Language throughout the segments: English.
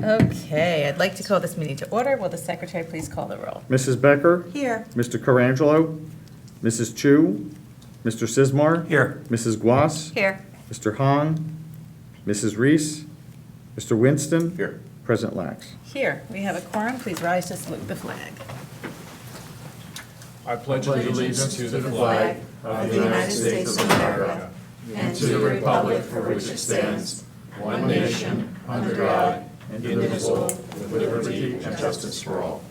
Okay, I'd like to call this meeting to order. Will the secretary please call the roll? Mrs. Becker? Here. Mr. Carangelo? Mrs. Chu? Mr. Sismar? Here. Mrs. Guas? Here. Mr. Hahn? Mrs. Reese? Mr. Winston? Here. President Lax. Here, we have a quorum. Please rise to salute the flag. I pledge allegiance to the flag of the United States of America and to the republic for which it stands, one nation, under God, indivisible, with liberty and justice for all.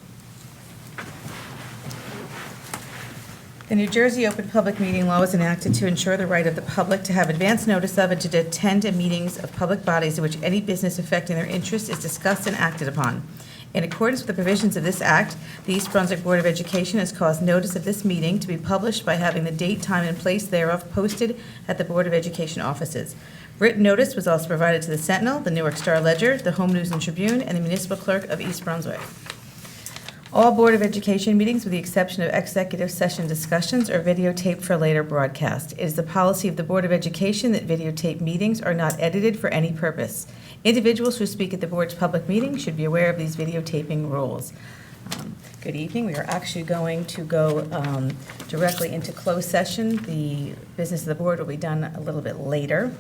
The New Jersey Open Public Meeting Law was enacted to ensure the right of the public to have advance notice of and to attend meetings of public bodies in which any business affecting their interests is discussed and acted upon. In accordance with the provisions of this act, the East Brunswick Board of Education has caused notice of this meeting to be published by having the date, time, and place thereof posted at the Board of Education offices. Written notice was also provided to the Sentinel, the Newark Star Ledger, the Home News and Tribune, and the Municipal Clerk of East Brunswick. All Board of Education meetings, with the exception of executive session discussions, are videotaped for later broadcast. It is the policy of the Board of Education that videotape meetings are not edited for any purpose. Individuals who speak at the board's public meeting should be aware of these videotaping rules. Good evening. We are actually going to go directly into closed session. The business of the board will be done a little bit later.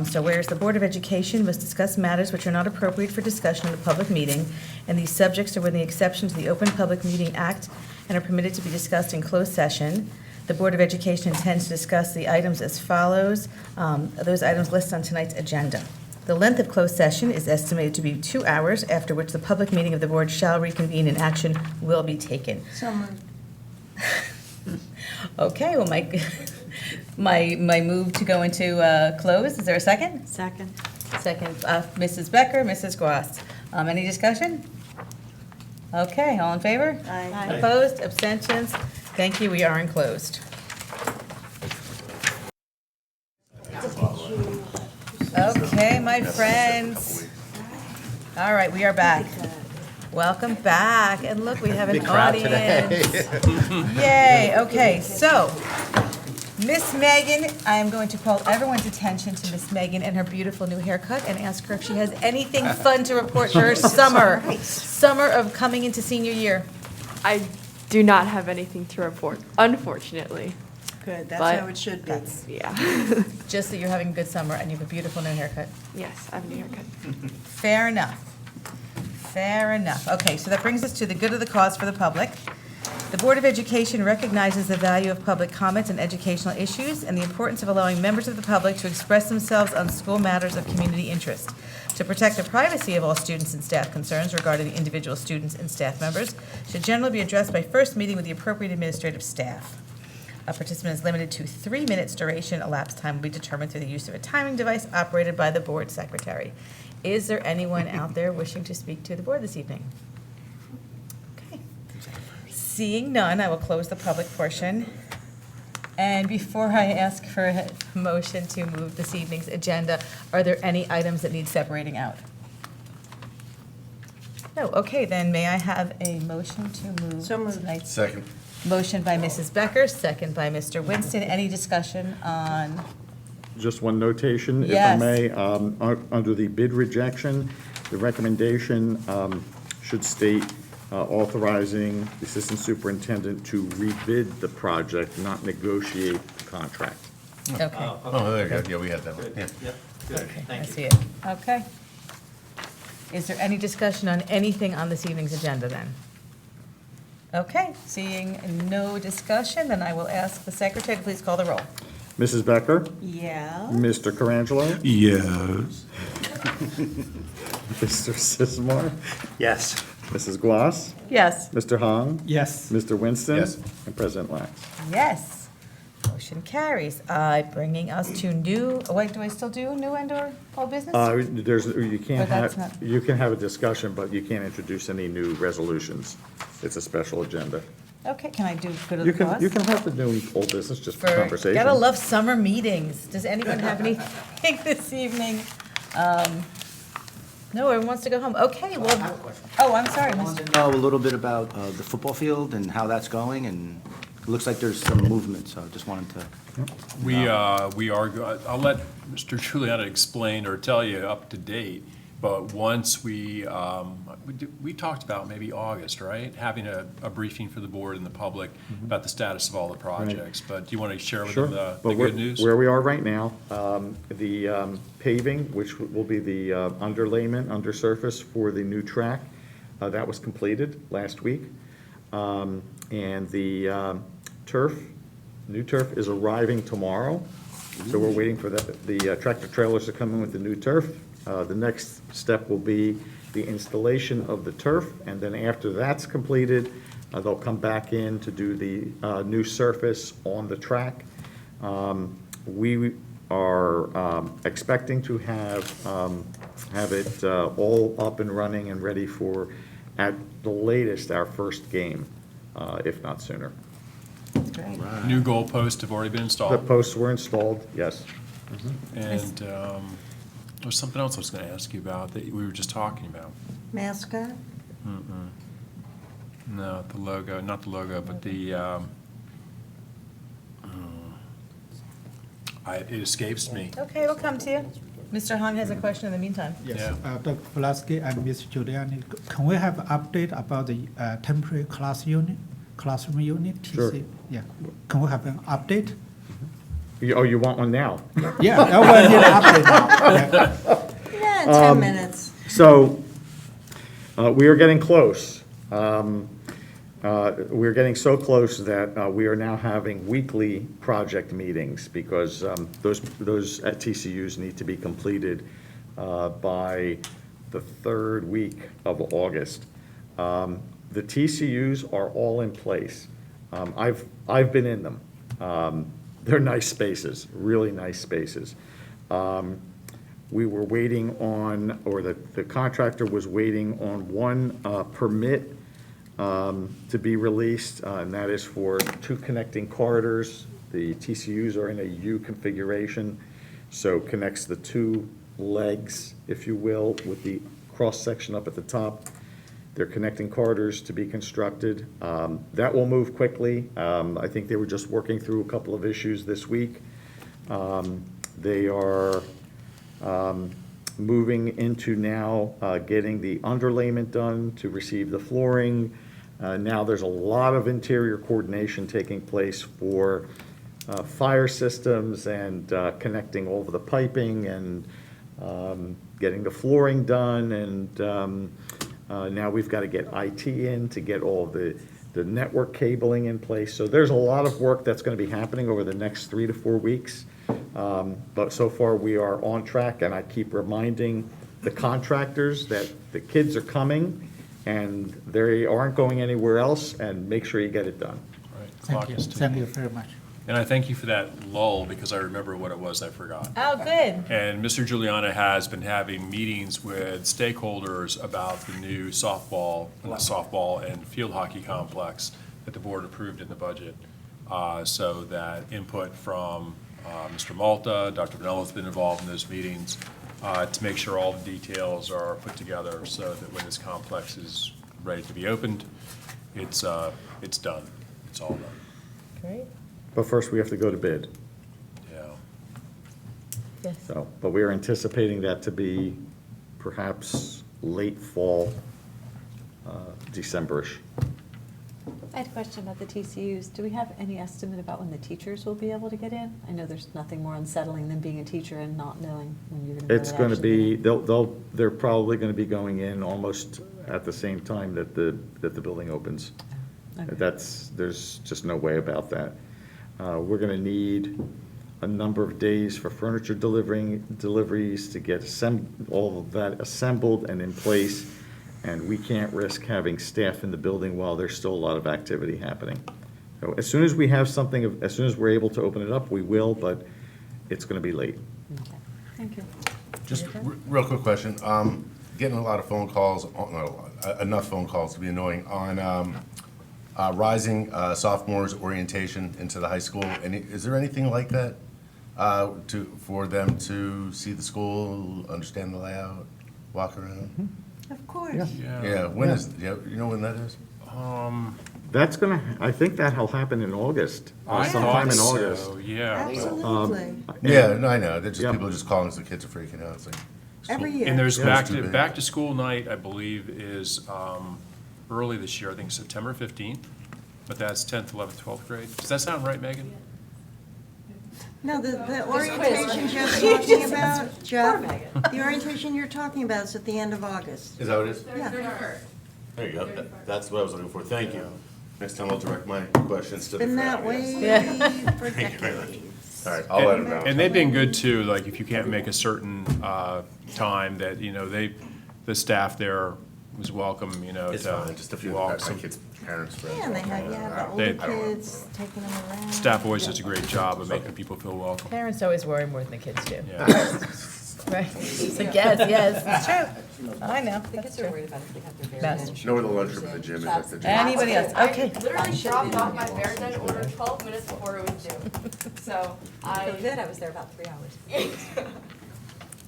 So whereas the Board of Education must discuss matters which are not appropriate for discussion in a public meeting, and these subjects are within the exception to the Open Public Meeting Act and are permitted to be discussed in closed session, the Board of Education intends to discuss the items as follows. Those items listed on tonight's agenda. The length of closed session is estimated to be 2 hours, after which the public meeting of the board shall reconvene and action will be taken. So moved. Okay, well, my move to go into close, is there a second? Second. Second, Mrs. Becker, Mrs. Guas. Any discussion? Okay, all in favor? Aye. Opposed, abstentions? Thank you, we are enclosed. Okay, my friends. All right, we are back. Welcome back, and look, we have an audience. Yay, okay, so, Miss Megan, I am going to call everyone's attention to Miss Megan and her beautiful new haircut and ask her if she has anything fun to report for her summer of coming into senior year. I do not have anything to report, unfortunately. Good, that's But- how it should be. Yeah. Just that you're having a good summer and you have a beautiful new haircut. Yes, I have a new haircut. Fair enough. Fair enough. Okay, so that brings us to the good of the cause for the public. The Board of Education recognizes the value of public comments on educational issues and the importance of allowing members of the public to express themselves on school matters of community interest. To protect the privacy of all students and staff, concerns regarding the individual students and staff members should generally be addressed by first meeting with the appropriate administrative staff. A participant is limited to 3 minutes duration. Elapsed time will be determined through the use of a timing device operated by the board secretary. Is there anyone out there wishing to speak to the board this evening? Okay. Seeing none, I will close the public portion. And before I ask for a motion to move this evening's agenda, are there any items that need separating out? No, okay, then may I have a motion to move So moved. tonight's Second. motion by Mrs. Becker, second by Mr. Winston. Any discussion on, Just one notation, if I Yes. may. Under the bid rejection, the recommendation should state authorizing the assistant superintendent to rebid the project, not negotiate the contract. okay, Oh, there you go. Yeah, we had that one. Yeah. okay, I see it. Okay. Is there any discussion on anything on this evening's agenda then? Okay, seeing no discussion, then I will ask the secretary to please call the roll. Mrs. Becker? Yeah. Mr. Carangelo? Yes. Mr. Sismar? Yes. Mrs. Guas? Yes. Mr. Hahn? Yes. Mr. Winston? Yes. And President Lax. Yes. Motion carries. Bringing us to new, wait, do I still do new and/or old business? You can't But that's have, not- you can have a discussion, but you can't introduce any new resolutions. It's a special agenda. Okay, can I do good of You the can, cause? you can have the new old business just for For, conversation. gotta love summer meetings. Does anyone have anything this evening? No, everyone wants to go home. Okay, well. I have a question. Oh, I'm sorry, I Mr. wanted to know a little bit about the football field and how that's going, and it looks like there's some movement, so I just wanted to. We are, I'll let Mr. Giuliano explain or tell you up to date. But once we talked about maybe August, right? Having a briefing for the board and the public about the status of all the projects. But do you want to share with Sure. them the But good news? where we are right now, the paving, which will be the underlayment, undersurface for the new track, that was completed last week. And the new turf is arriving tomorrow. So we're waiting for the tractor trailers to come in with the new turf. The next step will be the installation of the turf, and then after that's completed, they'll come back in to do the new surface on the track. We are expecting to have it all up and running and ready for, at the latest, our first game, if not sooner. Great. New goalposts have already been The installed. posts were installed, yes. And there was something else I was going to ask you about that we were just talking about. Mascot? No, the logo, not the logo, but the, it escapes me. Okay, it'll come to you. Mr. Hong has a question in the meantime. Yeah. Yes, Dr. Pulaski and Ms. Giuliani, can we have an update about the temporary classroom unit? TC? Sure. Yeah, can we have an update? Oh, you want one now? Yeah, I will need an update now. Yeah. Yeah, 10 minutes. So, we are getting close. We're getting so close that we are now having weekly project meetings because those at TCUs need to be completed by the third week of August. The TCUs are all in place. I've been in them. They're nice spaces, really nice spaces. We were waiting on, or the contractor was waiting on one permit to be released, and that is for 2 connecting corridors. The TCUs are in a U configuration, so connects the 2 legs, if you will, with the cross-section up at the top. They're connecting corridors to be constructed. That will move quickly. I think they were just working through a couple of issues this week. They are moving into now getting the underlayment done to receive the flooring. Now there's a lot of interior coordination taking place for fire systems and connecting all of the piping and getting the flooring done. And now we've got to get IT in to get all the network cabling in place. So there's a lot of work that's going to be happening over the next 3 to 4 weeks. But so far, we are on track, and I keep reminding the contractors that the kids are coming, and they aren't going anywhere else, and make sure you get it done. Right, Thank clock you, is ticking. thank you very much. And I thank you for that lull, because I remember what it was I forgot. Oh, good. And Mr. Giuliana has been having meetings with stakeholders about the new softball and field hockey complex that the board approved in the budget. So that input from Mr. Malta, Dr. Vanello's been involved in those meetings to make sure all the details are put together so that when this complex is ready to be opened, it's done. It's all done. Great. But first, we have to go to bid. Yeah. Yes. So, but we are anticipating that to be perhaps late fall, December-ish. I had a question about the TCUs. Do we have any estimate about when the teachers will be able to get in? I know there's nothing more unsettling than being a teacher and not knowing when you're going to. It's going to be, they're probably going to be going in almost at the same time that the building opens. Okay. There's just no way about that. We're going to need a number of days for furniture deliveries to get all of that assembled and in place. And we can't risk having staff in the building while there's still a lot of activity happening. So as soon as we have something, as soon as we're able to open it up, we will, but it's going to be late. Okay. Thank you. Just real quick question. Getting a lot of phone calls, not a lot, enough phone calls to be annoying, on rising sophomores' orientation into the high school. Is there anything like that for them to see the school, understand the layout, walk around? Of course. Yeah, when is, you know when that is? That's going to, I think that'll happen in August, I sometime in thought August. so, yeah. Absolutely. Yeah, no, I know. They're just, people are just calling us, the kids are freaking out. It's like, Every year. And there's Yeah. back to school night, I believe, is early this year, I think September 15th, but that's 10th, 11th, 12th grade. Does that sound right, Megan? No, the orientation Jeff's talking about, Jeff, the orientation you're talking about is at the end of August. Is that what it is? Yeah. There you go. That's what I was looking for. Thank you. Next time I'll direct my questions to the Been that crowd. way Yeah. for Thank you very much. decades. All right, I'll let him know. And they've been good too, like if you can't make a certain time that, the staff there was welcome, It's fine, just a few of my some kids' parents, friends. Yeah, and they have, the They- older kids taking them around. Staff always does a great job of making people feel welcome. Parents always worry more than the kids do. Yeah. Right? It's like, yes, it's true. I know, The that's kids are true. worried about if they have their That's very You know where the lunchroom and the gym is at the gym? Anybody else? Okay. I literally dropped off my bear den order 12 minutes before it was due. So I feel good, I was there about 3 hours.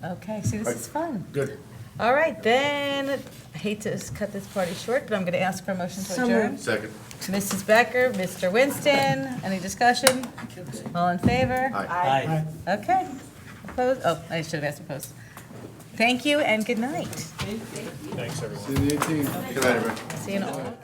Okay, see, this is fun. Good. All right, then, I hate to cut this party short, but I'm going to ask for a motion to So adjourn. moved. Second. Mrs. Becker, Mr. Winston, any discussion? All in favor? Aye. Okay. Opposed? Oh, I should have asked opposed. Thank you and good night. See you the 18th. Good night, everybody. See you in all.